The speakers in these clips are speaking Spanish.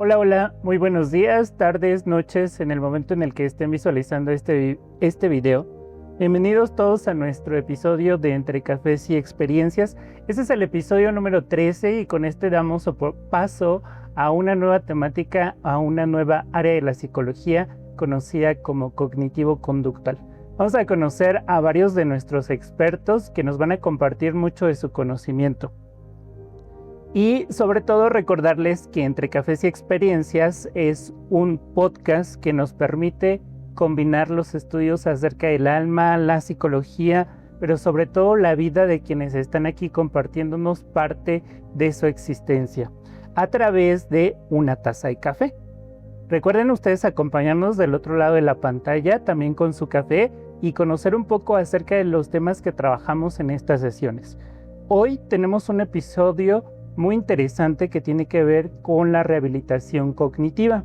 Hola, hola, muy buenos días, tardes, noches, en el momento en el que estén visualizando este video. Bienvenidos todos a nuestro episodio de Entre Cafés y Experiencias. Este es el episodio número 13 y con este damos paso a una nueva temática, a una nueva área de la psicología conocida como cognitivo-conductual. Vamos a conocer a varios de nuestros expertos que nos van a compartir mucho de su conocimiento. Y sobre todo recordarles que Entre Cafés y Experiencias es un podcast que nos permite combinar los estudios acerca del alma, la psicología, pero sobre todo la vida de quienes están aquí compartiéndonos parte de su existencia a través de una taza de café. Recuerden ustedes acompañarnos del otro lado de la pantalla también con su café y conocer un poco acerca de los temas que trabajamos en estas sesiones. Hoy tenemos un episodio muy interesante que tiene que ver con la rehabilitación cognitiva.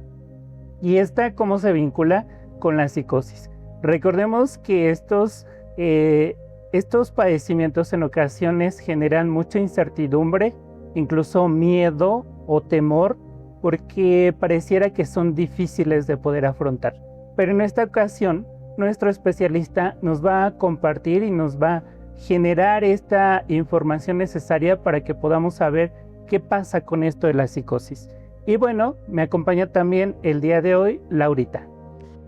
¿Y esta cómo se vincula con la psicosis? Recordemos que estos padecimientos en ocasiones generan mucha incertidumbre, incluso miedo o temor, porque pareciera que son difíciles de poder afrontar. Pero en esta ocasión, nuestro especialista nos va a compartir y nos va a generar esta información necesaria para que podamos saber qué pasa con esto de la psicosis. Y bueno, me acompaña también el día de hoy Laurita.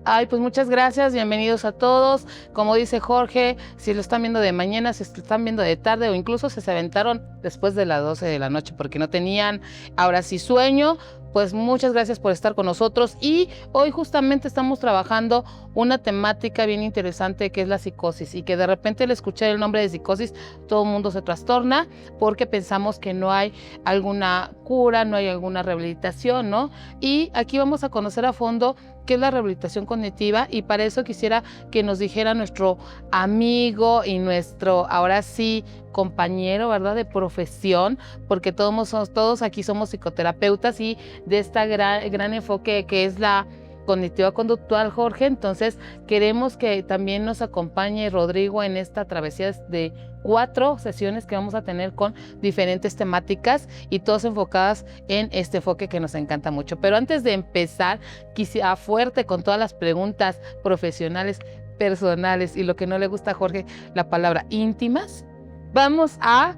Ay, pues muchas gracias, bienvenidos a todos. Como dice Jorge, si lo están viendo de mañana, si lo están viendo de tarde o incluso se aventaron después de las 12 de la noche porque no tenían ahora sí sueño, pues muchas gracias por estar con nosotros. Y hoy justamente estamos trabajando una temática bien interesante que es la psicosis, y que de repente al escuchar el nombre de psicosis todo el mundo se trastorna porque pensamos que no hay alguna cura, no hay alguna rehabilitación, ¿no? Y aquí vamos a conocer a fondo qué es la rehabilitación cognitiva, y para eso quisiera que nos dijera nuestro amigo y nuestro, ahora sí, compañero, ¿verdad?, de profesión, porque todos aquí somos psicoterapeutas y de esta gran enfoque que es la cognitiva conductual, Jorge. Entonces queremos que también nos acompañe Rodrigo en esta travesía de 4 sesiones que vamos a tener con diferentes temáticas y todas enfocadas en este enfoque que nos encanta mucho. Pero antes de empezar, quisiera fuerte con todas las preguntas profesionales, personales y lo que no le gusta a Jorge, la palabra íntimas, vamos a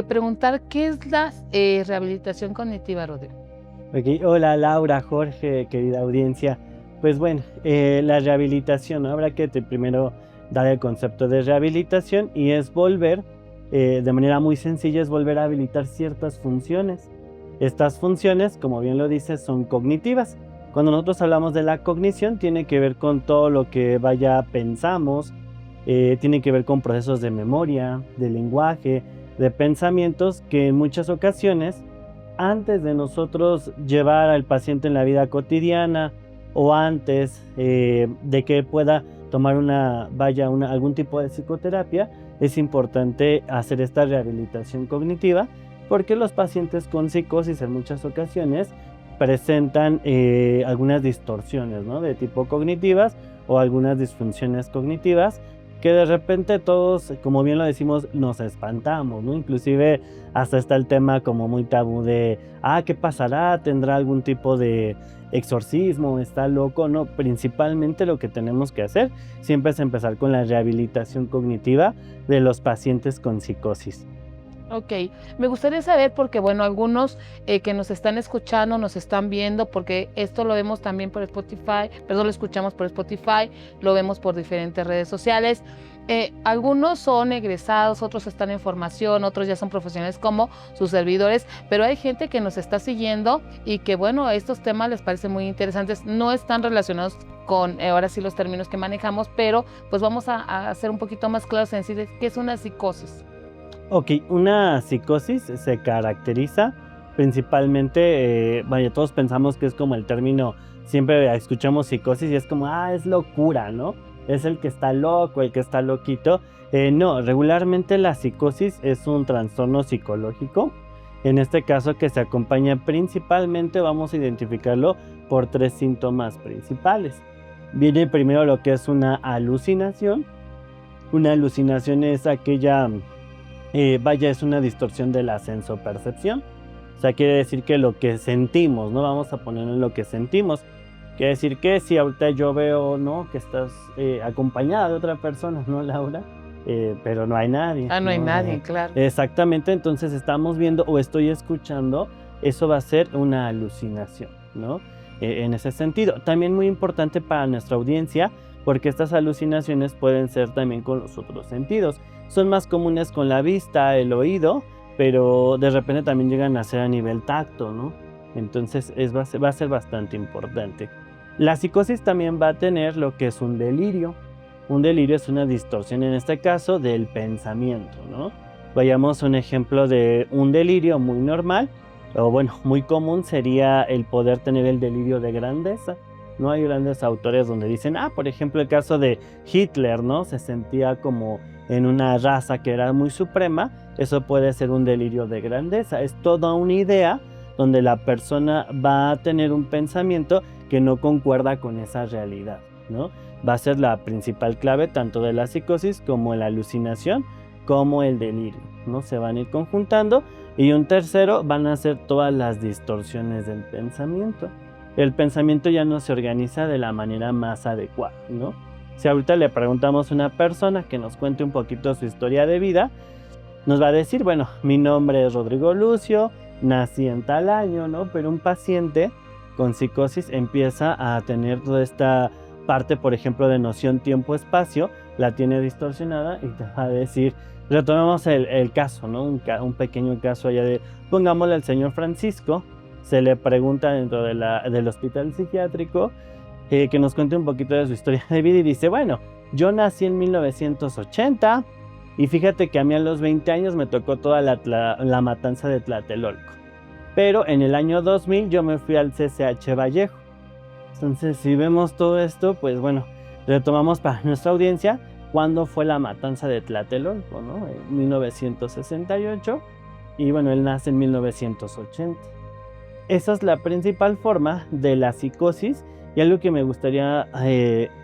preguntar qué es la rehabilitación cognitiva, Rodrigo. Okay. Hola Laura, Jorge, querida audiencia. Pues bueno, la rehabilitación, ¿no? Habrá que primero dar el concepto de rehabilitación, y es volver, de manera muy sencilla, es volver a habilitar ciertas funciones. Estas funciones, como bien lo dice, son cognitivas. Cuando nosotros hablamos de la cognición, tiene que ver con todo lo que pensamos, tiene que ver con procesos de memoria, de lenguaje, de pensamientos que en muchas ocasiones, antes de nosotros llevar al paciente en la vida cotidiana o antes de que pueda tomar algún tipo de psicoterapia, es importante hacer esta rehabilitación cognitiva, porque los pacientes con psicosis en muchas ocasiones presentan algunas distorsiones, ¿no?, de tipo cognitivas, o algunas disfunciones cognitivas que de repente todos, como bien lo decimos, nos espantamos, ¿no? Inclusive hasta está el tema como muy tabú de, ¿qué pasará? ¿Tendrá algún tipo de exorcismo? ¿Está loco? No, principalmente lo que tenemos que hacer siempre es empezar con la rehabilitación cognitiva de los pacientes con psicosis. Ok, me gustaría saber, porque bueno, algunos que nos están escuchando, nos están viendo, porque esto lo vemos también por Spotify, lo escuchamos por Spotify, lo vemos por diferentes redes sociales. Algunos son egresados, otros están en formación, otros ya son profesionales como sus servidores, pero hay gente que nos está siguiendo y que bueno, estos temas les parecen muy interesantes, no están relacionados con ahora sí los términos que manejamos, pero pues vamos a hacer un poquito más claros en decirles qué es una psicosis. Ok, una psicosis se caracteriza principalmente, todos pensamos que es como el término, siempre escuchamos psicosis y es como, es locura, ¿no? Es el que está loco, el que está loquito. No, regularmente la psicosis es un trastorno psicológico, en este caso que se acompaña principalmente, vamos a identificarlo por 3 síntomas principales. Viene primero lo que es una alucinación. Una alucinación es aquella... es una distorsión de la sensopercepción. O sea, quiere decir que lo que sentimos, ¿no? Vamos a ponerlo en lo que sentimos. Quiere decir que si ahorita yo veo, ¿no? Que estás acompañada de otra persona, ¿no, Laura? Pero no hay nadie. No hay nadie, claro. Exactamente, entonces estamos viendo o estoy escuchando, eso va a ser una alucinación, ¿no? En ese sentido. También muy importante para nuestra audiencia, porque estas alucinaciones pueden ser también con los otros sentidos. Son más comunes con la vista, el oído, pero de repente también llegan a ser a nivel tacto, ¿no? Entonces va a ser bastante importante. La psicosis también va a tener lo que es un delirio. Un delirio es una distorsión, en este caso, del pensamiento, ¿no? Vayamos a un ejemplo de un delirio muy normal, o bueno, muy común sería el poder tener el delirio de grandeza. No hay grandes autores donde dicen, por ejemplo, el caso de Hitler, ¿no? Se sentía como en una raza que era muy suprema. Eso puede ser un delirio de grandeza. Es toda una idea donde la persona va a tener un pensamiento que no concuerda con esa realidad, ¿no? Va a ser la principal clave tanto de la psicosis como la alucinación, como el delirio, ¿no? Se van a ir conjuntando. Y un tercero van a ser todas las distorsiones del pensamiento. El pensamiento ya no se organiza de la manera más adecuada, ¿no? Si ahorita le preguntamos a una persona que nos cuente un poquito su historia de vida, nos va a decir, bueno, mi nombre es Rodrigo Lucio, nací en tal año, ¿no? Pero un paciente con psicosis empieza a tener toda esta parte, por ejemplo, de noción tiempo-espacio, la tiene distorsionada y te va a decir, retomemos el caso, ¿no? Un pequeño caso allá de, pongámosle al señor Francisco, se le pregunta dentro del hospital psiquiátrico que nos cuente un poquito de su historia de vida y dice, bueno, yo nací en 1980 y fíjate que a mí a los 20 años me tocó toda la matanza de Tlatelolco. Pero en el año 2000 yo me fui al CCH Vallejo. Entonces, si vemos todo esto, pues bueno, retomamos para nuestra audiencia cuándo fue la matanza de Tlatelolco, ¿no? En 1968 y bueno, él nace en 1980. Esa es la principal forma de la psicosis y algo que me gustaría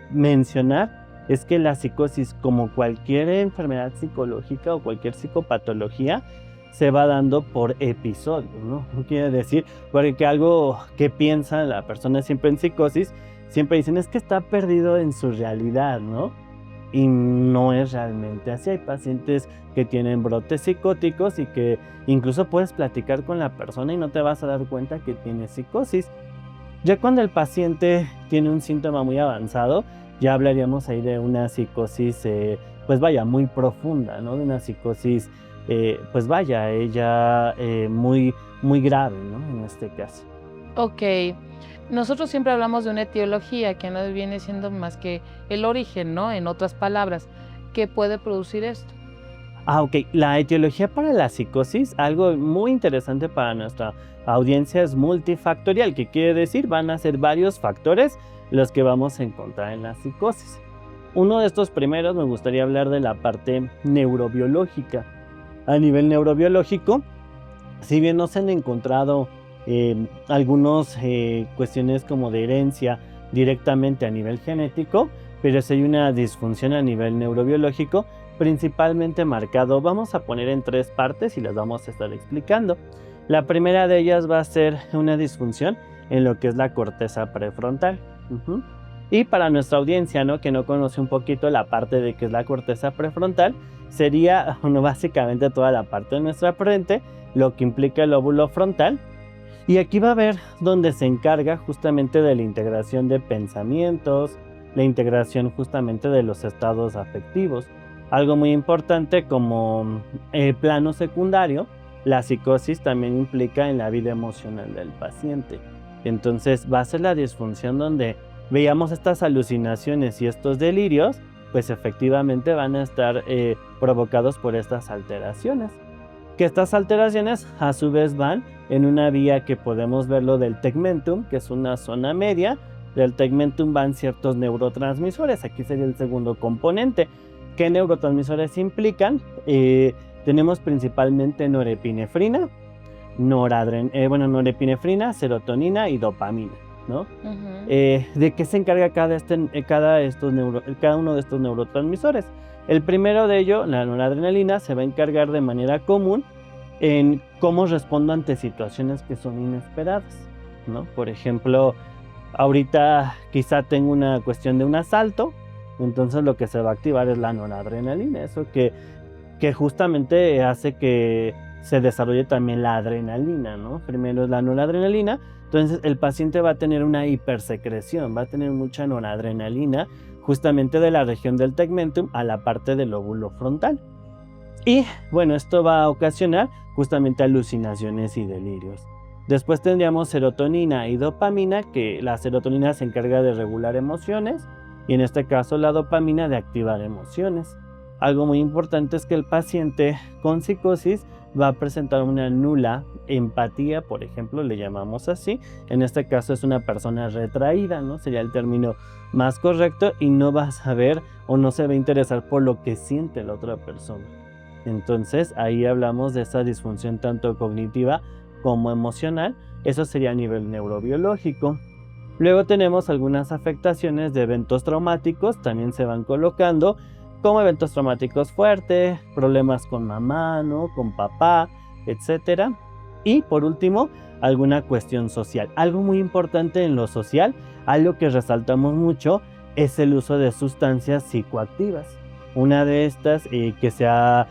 mencionar es que la psicosis, como cualquier enfermedad psicológica o cualquier psicopatología, se va dando por episodios, ¿no? No quiere decir, porque algo que piensa la persona siempre en psicosis, siempre dicen es que está perdido en su realidad, ¿no? Y no es realmente así. Hay pacientes que tienen brotes psicóticos y que incluso puedes platicar con la persona y no te vas a dar cuenta que tiene psicosis. Ya cuando el paciente tiene un síntoma muy avanzado, ya hablaríamos ahí de una psicosis, pues vaya, muy profunda, ¿no? De una psicosis, pues vaya, ella muy, muy grave, ¿no? En este caso. Ok. Nosotros siempre hablamos de una etiología que no viene siendo más que el origen, ¿no? En otras palabras, ¿qué puede producir esto? Ok. La etiología para la psicosis, algo muy interesante para nuestra audiencia, es multifactorial, que quiere decir van a ser varios factores los que vamos a encontrar en la psicosis. Uno de estos primeros me gustaría hablar de la parte neurobiológica. A nivel neurobiológico, si bien no se han encontrado algunas cuestiones como de herencia directamente a nivel genético, pero si hay una disfunción a nivel neurobiológico, principalmente marcado, vamos a poner en 3 partes y las vamos a estar explicando. La primera de ellas va a ser una disfunción en lo que es la corteza prefrontal. Y para nuestra audiencia, ¿no?, que no conoce un poquito la parte de qué es la corteza prefrontal, sería básicamente toda la parte de nuestra frente, lo que implica el lóbulo frontal. Y aquí va a ver donde se encarga justamente de la integración de pensamientos, la integración justamente de los estados afectivos. Algo muy importante como plano secundario, la psicosis también implica en la vida emocional del paciente. Entonces va a ser la disfunción donde veíamos estas alucinaciones y estos delirios, pues efectivamente van a estar provocados por estas alteraciones. Que estas alteraciones a su vez van en una vía que podemos verlo del tegmentum, que es una zona media. Del tegmentum van ciertos neurotransmisores, aquí sería el segundo componente. ¿Qué neurotransmisores implican? Tenemos principalmente norepinefrina, norepinefrina, serotonina y dopamina, ¿no? ¿De qué se encarga cada uno de estos neurotransmisores? El primero de ellos, la noradrenalina, se va a encargar de manera común en cómo respondo ante situaciones que son inesperadas, ¿no? Por ejemplo, ahorita quizá tengo una cuestión de un asalto, entonces lo que se va a activar es la noradrenalina, eso que justamente hace que se desarrolle también la adrenalina, ¿no? Primero es la noradrenalina, entonces el paciente va a tener una hipersecreción, va a tener mucha noradrenalina justamente de la región del tegmentum a la parte del lóbulo frontal. Y bueno, esto va a ocasionar justamente alucinaciones y delirios. Después tendríamos serotonina y dopamina, que la serotonina se encarga de regular emociones y en este caso la dopamina de activar emociones. Algo muy importante es que el paciente con psicosis va a presentar una nula empatía, por ejemplo, le llamamos así. En este caso es una persona retraída, ¿no? Sería el término más correcto, y no va a saber o no se va a interesar por lo que siente la otra persona. Entonces ahí hablamos de esa disfunción tanto cognitiva como emocional. Eso sería a nivel neurobiológico. Luego tenemos algunas afectaciones de eventos traumáticos, también se van colocando como eventos traumáticos fuertes, problemas con mamá, ¿no? Con papá, etc. Y por último, alguna cuestión social. Algo muy importante en lo social, algo que resaltamos mucho, es el uso de sustancias psicoactivas. Una de estas que se ha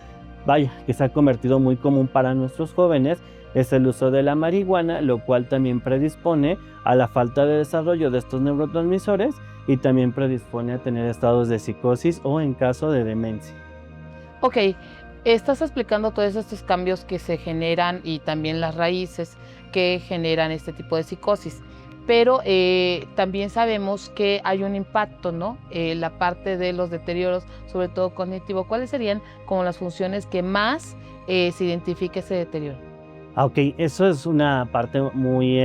convertido muy común para nuestros jóvenes es el uso de la marihuana, lo cual también predispone a la falta de desarrollo de estos neurotransmisores y también predispone a tener estados de psicosis o en caso de demencia. Ok, estás explicando todos estos cambios que se generan y también las raíces que generan este tipo de psicosis, pero también sabemos que hay un impacto, ¿no? La parte de los deterioros, sobre todo cognitivo, ¿cuáles serían como las funciones que más se identifica ese deterioro? Ok, eso es una parte muy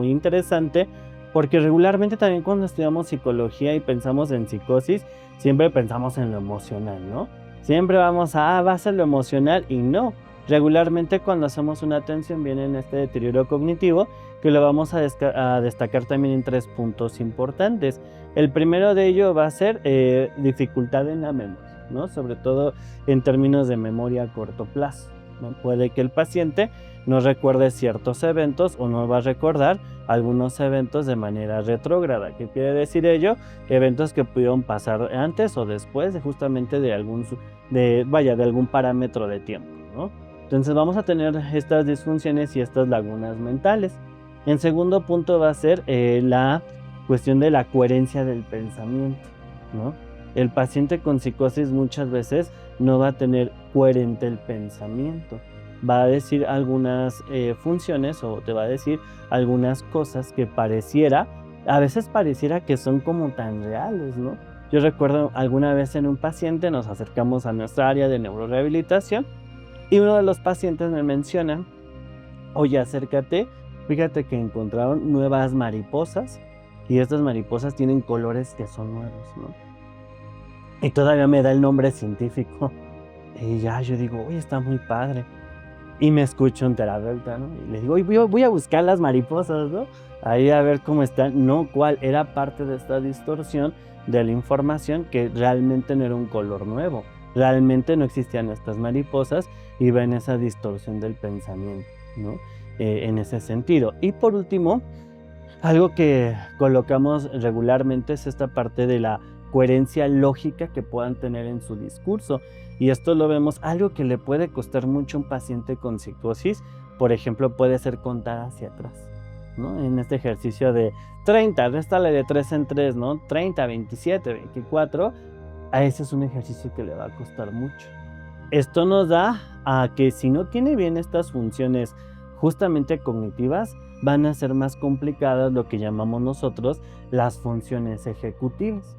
interesante, porque regularmente también cuando estudiamos psicología y pensamos en psicosis, siempre pensamos en lo emocional, ¿no? Siempre vamos va a ser lo emocional, y no. Regularmente cuando hacemos una atención viene en este deterioro cognitivo, que lo vamos a destacar también en 3 puntos importantes. El primero de ello va a ser dificultad en la memoria, ¿no? Sobre todo en términos de memoria a corto plazo, ¿no? Puede que el paciente no recuerde ciertos eventos o no va a recordar algunos eventos de manera retrógrada. ¿Qué quiere decir ello? Eventos que pudieron pasar antes o después justamente de algún parámetro de tiempo, ¿no? Entonces vamos a tener estas disfunciones y estas lagunas mentales. En segundo punto va a ser la cuestión de la coherencia del pensamiento, ¿no? El paciente con psicosis muchas veces no va a tener coherente el pensamiento. Va a decir algunas funciones o te va a decir algunas cosas que a veces pareciera que son como tan reales, ¿no? Yo recuerdo alguna vez en un paciente nos acercamos a nuestra área de neurorehabilitación y uno de los pacientes me menciona: oye, acércate, fíjate que encontraron nuevas mariposas y estas mariposas tienen colores que son nuevos, ¿no? Y todavía me da el nombre científico. Y ya yo digo, oye, está muy padre. Y me escucho un terapeuta, ¿no? Y le digo, oye, voy a buscar las mariposas, ¿no? Ahí a ver cómo están. No, cuál era parte de esta distorsión de la información, que realmente no era un color nuevo. Realmente no existían estas mariposas y ven esa distorsión del pensamiento, ¿no? En ese sentido. Y por último, algo que colocamos regularmente es esta parte de la coherencia lógica que puedan tener en su discurso. Y esto lo vemos, algo que le puede costar mucho a un paciente con psicosis, por ejemplo, puede ser contar hacia atrás, ¿no? En este ejercicio de 30, réstale de 3 en 3, ¿no? 30, 27, 24, a ese es un ejercicio que le va a costar mucho. Esto nos da a que si no tiene bien estas funciones justamente cognitivas, van a ser más complicadas lo que llamamos nosotros las funciones ejecutivas.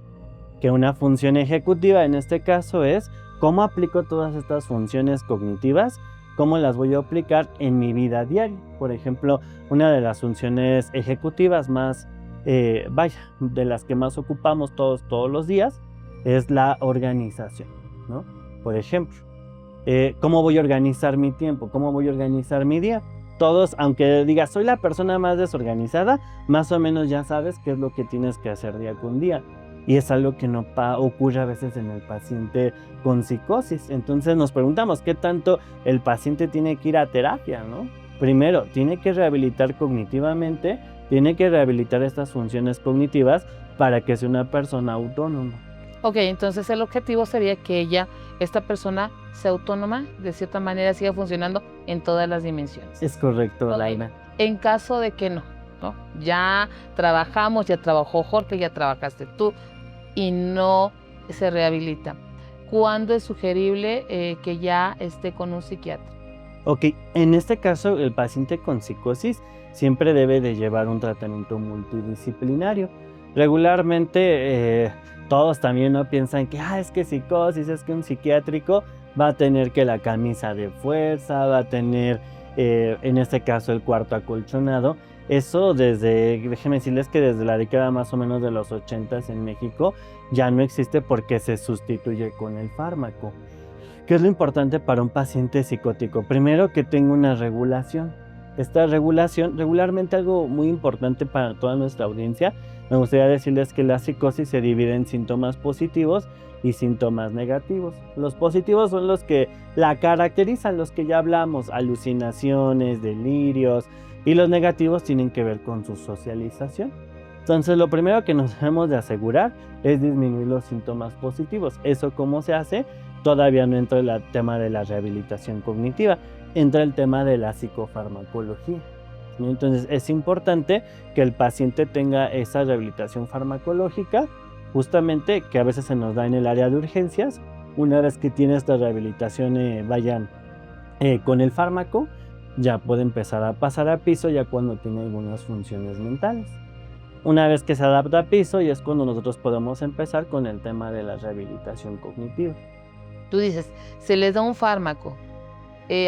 Que una función ejecutiva en este caso es cómo aplico todas estas funciones cognitivas, cómo las voy a aplicar en mi vida diaria. Por ejemplo, una de las funciones ejecutivas más, de las que más ocupamos todos los días, es la organización, ¿no? Por ejemplo, ¿cómo voy a organizar mi tiempo? ¿Cómo voy a organizar mi día? Todos, aunque digas, soy la persona más desorganizada, más o menos ya sabes qué es lo que tienes que hacer día con día. Y es algo que no ocurre a veces en el paciente con psicosis. Entonces nos preguntamos qué tanto el paciente tiene que ir a terapia, ¿no? Primero, tiene que rehabilitar cognitivamente, tiene que rehabilitar estas funciones cognitivas para que sea una persona autónoma. Ok, entonces el objetivo sería que esta persona sea autónoma, de cierta manera siga funcionando en todas las dimensiones. Es correcto, Laina. En caso de que no, ya trabajamos, ya trabajó Jorge, ya trabajaste tú y no se rehabilita, ¿cuándo es sugerible que ya esté con un psiquiatra? Ok, en este caso el paciente con psicosis siempre debe de llevar un tratamiento multidisciplinario. Regularmente todos también no piensan que es que psicosis, es que un psiquiátrico va a tener que la camisa de fuerza, va a tener en este caso el cuarto acolchonado. Eso déjenme decirles que desde la década más o menos de los 80s en México ya no existe porque se sustituye con el fármaco. ¿Qué es lo importante para un paciente psicótico? Primero, que tenga una regulación. Esta regulación, regularmente algo muy importante para toda nuestra audiencia, me gustaría decirles que la psicosis se divide en síntomas positivos y síntomas negativos. Los positivos son los que la caracterizan, los que ya hablamos, alucinaciones, delirios, y los negativos tienen que ver con su socialización. Entonces, lo primero que nos debemos de asegurar es disminuir los síntomas positivos. ¿Eso cómo se hace? Todavía no entra el tema de la rehabilitación cognitiva, entra el tema de la psicofarmacología. Entonces es importante que el paciente tenga esa rehabilitación farmacológica, justamente que a veces se nos da en el área de urgencias. Una vez que tiene esta rehabilitación con el fármaco, ya puede empezar a pasar a piso ya cuando tiene algunas funciones mentales. Una vez que se adapta a piso, ya es cuando nosotros podemos empezar con el tema de la rehabilitación cognitiva. Tú dices, se les da un fármaco.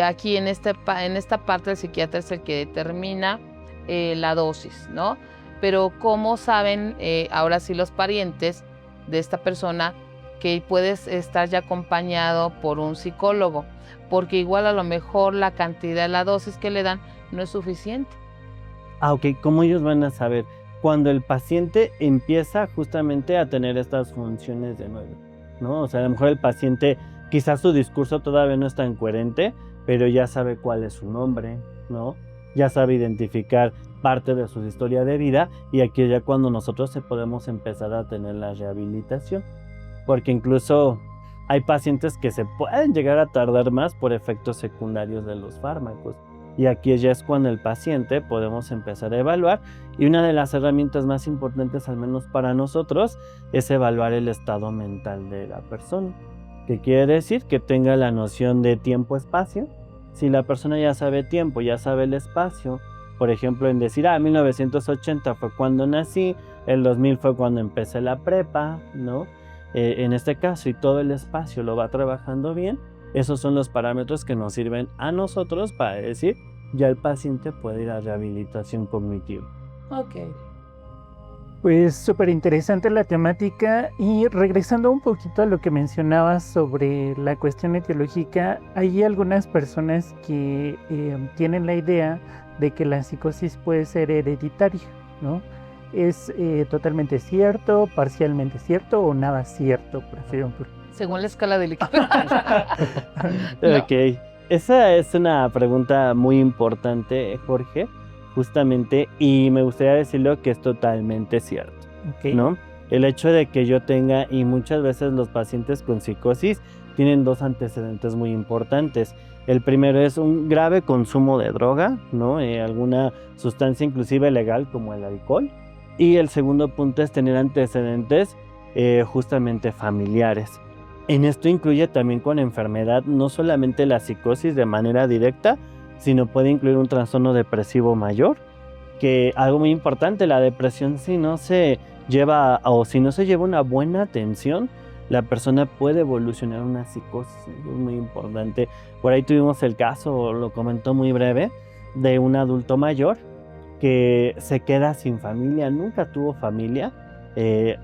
Aquí en esta parte el psiquiatra es el que determina la dosis, ¿no? Pero ¿cómo saben ahora sí los parientes de esta persona que puedes estar ya acompañado por un psicólogo? Porque igual a lo mejor la cantidad, la dosis que le dan no es suficiente. Ok, ¿cómo ellos van a saber? Cuando el paciente empieza justamente a tener estas funciones de nuevo, ¿no? O sea, a lo mejor el paciente, quizás su discurso todavía no es tan coherente, pero ya sabe cuál es su nombre, ¿no? Ya sabe identificar parte de su historia de vida, y aquí ya cuando nosotros podemos empezar a tener la rehabilitación. Porque incluso hay pacientes que se pueden llegar a tardar más por efectos secundarios de los fármacos. Y aquí ya es cuando el paciente podemos empezar a evaluar, y una de las herramientas más importantes, al menos para nosotros, es evaluar el estado mental de la persona. ¿Qué quiere decir? Que tenga la noción de tiempo-espacio. Si la persona ya sabe tiempo, ya sabe el espacio, por ejemplo, en decir, 1980 fue cuando nací, el 2000 fue cuando empecé la prepa, ¿no? En este caso, y todo el espacio lo va trabajando bien, esos son los parámetros que nos sirven a nosotros para decir, ya el paciente puede ir a rehabilitación cognitiva. Ok. Pues súper interesante la temática, y regresando un poquito a lo que mencionabas sobre la cuestión etiológica, hay algunas personas que tienen la idea de que la psicosis puede ser hereditaria, ¿no? ¿Es totalmente cierto, parcialmente cierto o nada cierto, por ejemplo? Según la escala de Likert. Ok, esa es una pregunta muy importante, Jorge, justamente, y me gustaría decirlo que es totalmente cierto, Okay. ¿no? El hecho de que yo tenga, y muchas veces los pacientes con psicosis tienen dos antecedentes muy importantes. El primero es un grave consumo de droga, ¿no? Alguna sustancia inclusive legal como el alcohol. Y el segundo punto es tener antecedentes justamente familiares. En esto incluye también con enfermedad no solamente la psicosis de manera directa, sino puede incluir un trastorno depresivo mayor, que algo muy importante, la depresión si no se lleva una buena atención, la persona puede evolucionar una psicosis. Es muy importante. Por ahí tuvimos el caso, lo comentó muy breve, de un adulto mayor que se queda sin familia, nunca tuvo familia.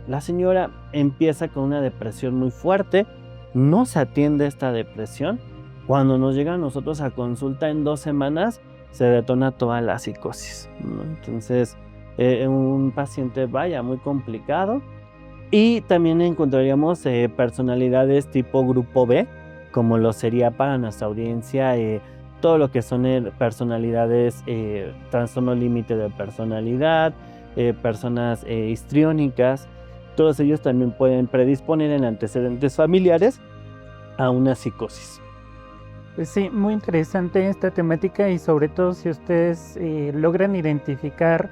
La señora empieza con una depresión muy fuerte, no se atiende esta depresión. Cuando nos llega a nosotros a consulta en 2 semanas, se detona toda la psicosis, ¿no? Entonces, un paciente, muy complicado. Y también encontraríamos personalidades tipo grupo B, como lo sería para nuestra audiencia todo lo que son personalidades, trastorno límite de personalidad, personas histriónicas. Todos ellos también pueden predisponer en antecedentes familiares a una psicosis. Pues sí, muy interesante esta temática y sobre todo si ustedes logran identificar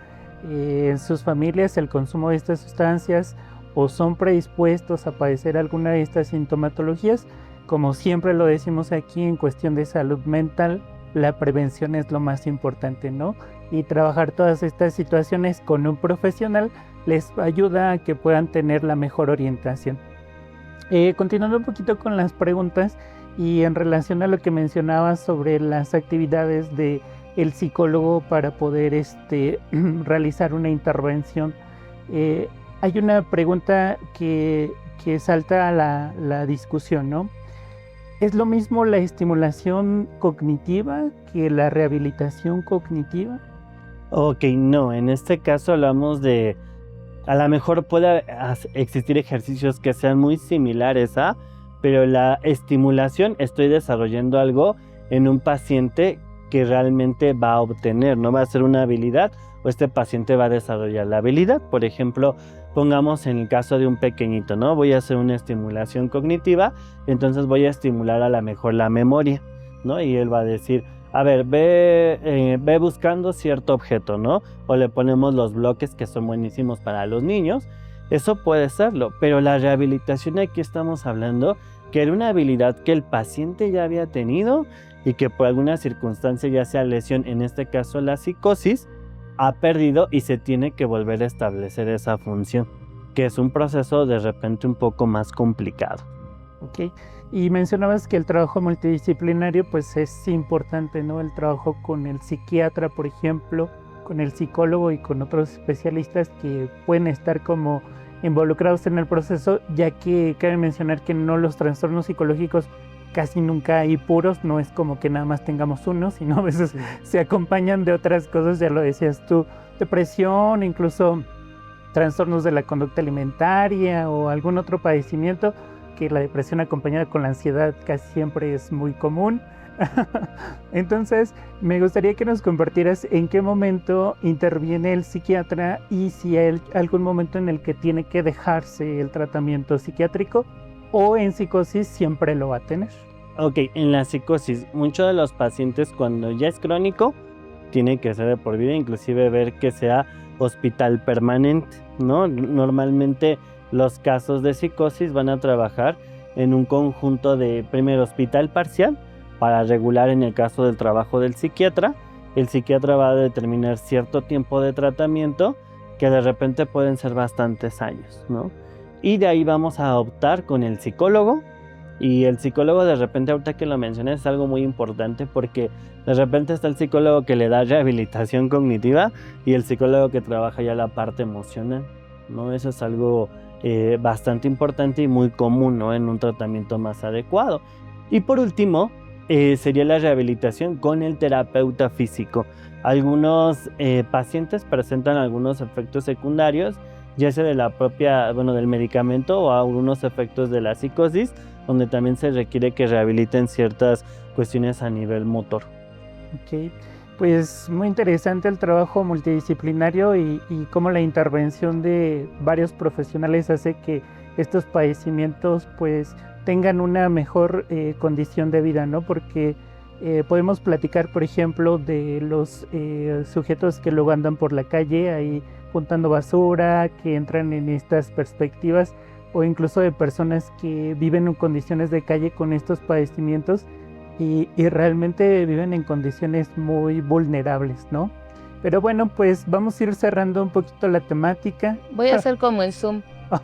en sus familias el consumo de estas sustancias o son predispuestos a padecer alguna de estas sintomatologías, como siempre lo decimos aquí en cuestión de salud mental, la prevención es lo más importante, ¿no? Y trabajar todas estas situaciones con un profesional les ayuda a que puedan tener la mejor orientación. Continuando un poquito con las preguntas y en relación a lo que mencionabas sobre las actividades del psicólogo para poder realizar una intervención, hay una pregunta que salta a la discusión, ¿no? ¿Es lo mismo la estimulación cognitiva que la rehabilitación cognitiva? Ok, no, en este caso hablamos de, a lo mejor puede existir ejercicios que sean muy similares a, pero la estimulación, estoy desarrollando algo en un paciente que realmente va a obtener, no va a ser una habilidad, o este paciente va a desarrollar la habilidad. Por ejemplo, pongamos en el caso de un pequeñito, ¿no? Voy a hacer una estimulación cognitiva, entonces voy a estimular a lo mejor la memoria, ¿no? Y él va a decir, a ver, ve buscando cierto objeto, ¿no? O le ponemos los bloques que son buenísimos para los niños. Eso puede serlo, pero la rehabilitación aquí estamos hablando que era una habilidad que el paciente ya había tenido y que por alguna circunstancia, ya sea lesión, en este caso la psicosis, ha perdido y se tiene que volver a establecer esa función, que es un proceso de repente un poco más complicado. Ok, y mencionabas que el trabajo multidisciplinario pues es importante, ¿no? El trabajo con el psiquiatra, por ejemplo, con el psicólogo y con otros especialistas que pueden estar como involucrados en el proceso, ya que cabe mencionar que no los trastornos psicológicos casi nunca hay puros, no es como que nada más tengamos uno, sino a veces se acompañan de otras cosas, ya lo decías tú, depresión, incluso trastornos de la conducta alimentaria o algún otro padecimiento, que la depresión acompañada con la ansiedad casi siempre es muy común. Entonces, me gustaría que nos compartieras en qué momento interviene el psiquiatra y si hay algún momento en el que tiene que dejarse el tratamiento psiquiátrico o en psicosis siempre lo va a tener. Ok, en la psicosis, muchos de los pacientes cuando ya es crónico, tiene que ser de por vida, inclusive ver que sea hospital permanente, ¿no? Normalmente los casos de psicosis van a trabajar en un conjunto de primer hospital parcial para regular en el caso del trabajo del psiquiatra. El psiquiatra va a determinar cierto tiempo de tratamiento que de repente pueden ser bastantes años, ¿no? Y de ahí vamos a optar con el psicólogo. Y el psicólogo de repente, ahorita que lo mencioné, es algo muy importante porque de repente está el psicólogo que le da rehabilitación cognitiva y el psicólogo que trabaja ya la parte emocional, ¿no? Eso es algo bastante importante y muy común, ¿no? En un tratamiento más adecuado. Y por último, sería la rehabilitación con el terapeuta físico. Algunos pacientes presentan algunos efectos secundarios, ya sea de la propia, del medicamento o algunos efectos de la psicosis, donde también se requiere que rehabiliten ciertas cuestiones a nivel motor. Ok, pues muy interesante el trabajo multidisciplinario y cómo la intervención de varios profesionales hace que estos padecimientos pues tengan una mejor condición de vida, ¿no? Porque podemos platicar, por ejemplo, de los sujetos que luego andan por la calle ahí juntando basura, que entran en estas perspectivas, o incluso de personas que viven en condiciones de calle con estos padecimientos y realmente viven en condiciones muy vulnerables, ¿no? Pero bueno, pues vamos a ir cerrando un poquito la temática. Voy a hacer como en Zoom.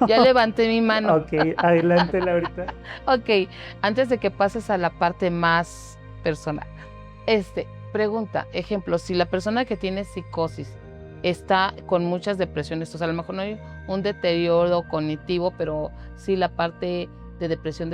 Ya levanté mi mano. Ok, adelante, Laurita. Ok, antes de que pases a la parte más personal. Pregunta, ejemplo, si la persona que tiene psicosis está con muchas depresiones, o sea, a lo mejor no hay un deterioro cognitivo, pero sí la parte de depresión.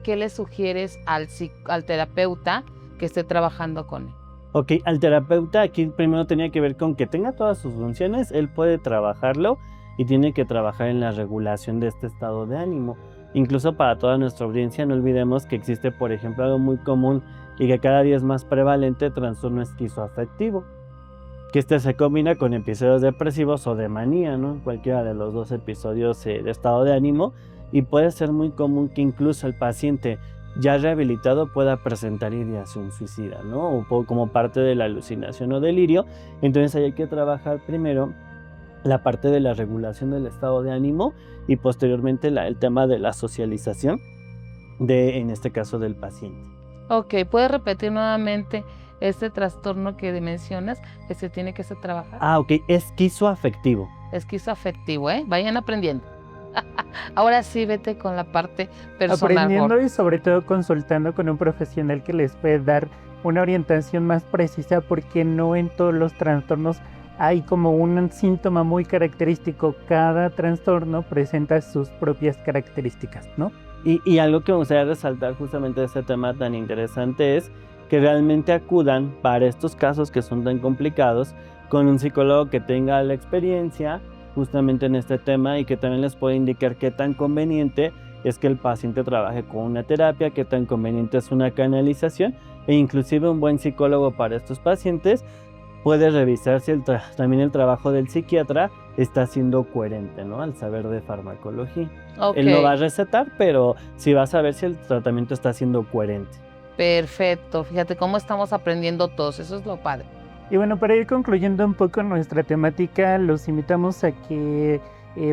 ¿Qué le sugieres al terapeuta que esté trabajando con él? Ok, al terapeuta aquí primero tenía que ver con que tenga todas sus funciones, él puede trabajarlo y tiene que trabajar en la regulación de este estado de ánimo. Incluso para toda nuestra audiencia, no olvidemos que existe, por ejemplo, algo muy común y que cada día es más prevalente, trastorno esquizoafectivo, que este se combina con episodios depresivos o de manía, ¿no? Cualquiera de los dos episodios de estado de ánimo, y puede ser muy común que incluso el paciente ya rehabilitado pueda presentar ideación suicida, ¿no? O como parte de la alucinación o delirio. Entonces ahí hay que trabajar primero la parte de la regulación del estado de ánimo y posteriormente el tema de la socialización en este caso del paciente. Ok, ¿puedes repetir nuevamente este trastorno que mencionas que se tiene que trabajar? Ok, esquizoafectivo. Esquizoafectivo, vayan aprendiendo. Ahora sí, vete con la parte personal. Aprendiendo y sobre todo consultando con un profesional que les puede dar una orientación más precisa, porque no en todos los trastornos hay como un síntoma muy característico. Cada trastorno presenta sus propias características, ¿no? Y algo que me gustaría resaltar justamente de este tema tan interesante es que realmente acudan para estos casos que son tan complicados con un psicólogo que tenga la experiencia justamente en este tema y que también les puede indicar qué tan conveniente es que el paciente trabaje con una terapia, qué tan conveniente es una canalización, e inclusive un buen psicólogo para estos pacientes puede revisar si también el trabajo del psiquiatra está siendo coherente, ¿no? Al saber de farmacología. Okay. Él no va a recetar, pero sí va a saber si el tratamiento está siendo coherente. Perfecto, fíjate cómo estamos aprendiendo todos, eso es lo padre. Y bueno, para ir concluyendo un poco nuestra temática, los invitamos a que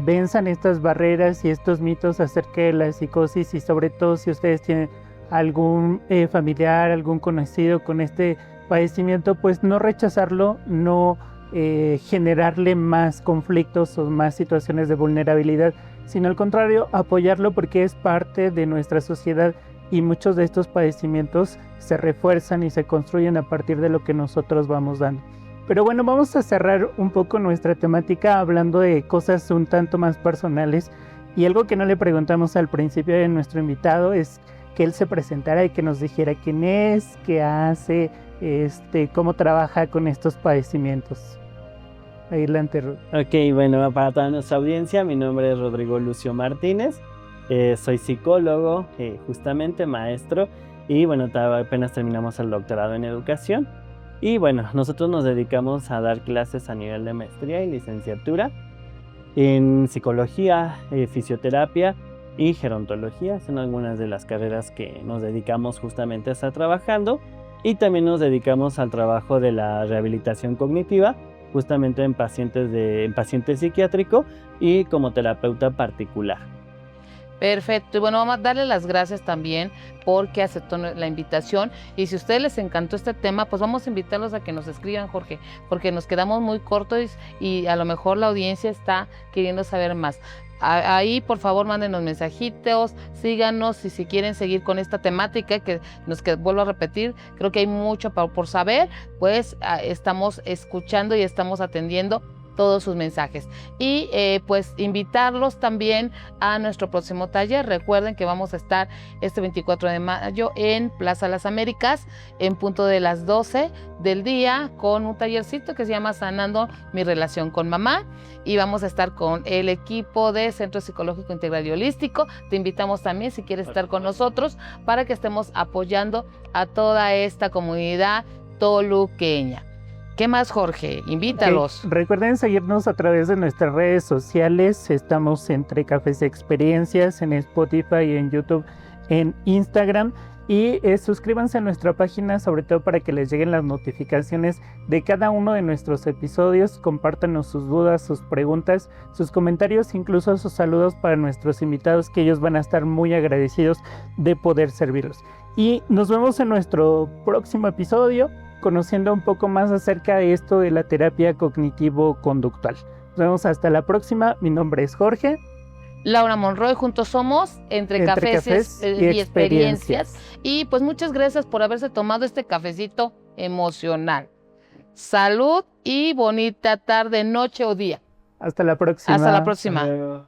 venzan estas barreras y estos mitos acerca de la psicosis, y sobre todo si ustedes tienen algún familiar, algún conocido con este padecimiento, pues no rechazarlo, no generarle más conflictos o más situaciones de vulnerabilidad, sino al contrario, apoyarlo, porque es parte de nuestra sociedad y muchos de estos padecimientos se refuerzan y se construyen a partir de lo que nosotros vamos dando. Pero bueno, vamos a cerrar un poco nuestra temática hablando de cosas un tanto más personales, y algo que no le preguntamos al principio de nuestro invitado es que él se presentara y que nos dijera quién es, qué hace, cómo trabaja con estos padecimientos. Adelante, Rod. Ok, bueno, para toda nuestra audiencia, mi nombre es Rodrigo Lucio Martínez, soy psicólogo, justamente maestro, y bueno, apenas terminamos el doctorado en educación. Y bueno, nosotros nos dedicamos a dar clases a nivel de maestría y licenciatura en psicología, fisioterapia y gerontología. Son algunas de las carreras que nos dedicamos justamente a estar trabajando, y también nos dedicamos al trabajo de la rehabilitación cognitiva, justamente en paciente psiquiátrico y como terapeuta particular. Perfecto, y bueno, vamos a darle las gracias también porque aceptó la invitación, y si a ustedes les encantó este tema, pues vamos a invitarlos a que nos escriban, Jorge, porque nos quedamos muy cortos y a lo mejor la audiencia está queriendo saber más. Ahí, por favor, mándenos mensajitos, síganos, y si quieren seguir con esta temática, que vuelvo a repetir, creo que hay mucho por saber, pues estamos escuchando y estamos atendiendo todos sus mensajes. Y pues invitarlos también a nuestro próximo taller. Recuerden que vamos a estar este 24 de mayo en Plaza Las Américas en punto de las 12 del día con un tallercito que se llama Sanando mi relación con mamá, y vamos a estar con el equipo de Centro Psicológico Integral y Holístico. Te invitamos también, si quieres estar con nosotros, para que estemos apoyando a toda esta comunidad toluqueña. ¿Qué más, Jorge? Invítalos. Okay. Recuerden seguirnos a través de nuestras redes sociales. Estamos Entre Cafés y Experiencias en Spotify, en YouTube, en Instagram. Y suscríbanse a nuestra página, sobre todo para que les lleguen las notificaciones de cada uno de nuestros episodios. Compártanos sus dudas, sus preguntas, sus comentarios, incluso sus saludos para nuestros invitados, que ellos van a estar muy agradecidos de poder servirlos. Y nos vemos en nuestro próximo episodio, conociendo un poco más acerca de esto de la terapia cognitivo-conductual. Nos vemos hasta la próxima. Mi nombre es Jorge. Laura Monroy, juntos somos Entre Cafés y Experiencias. Y pues muchas gracias por haberse tomado este cafecito emocional. Salud y bonita tarde, noche o día. Hasta la próxima. Hasta la próxima.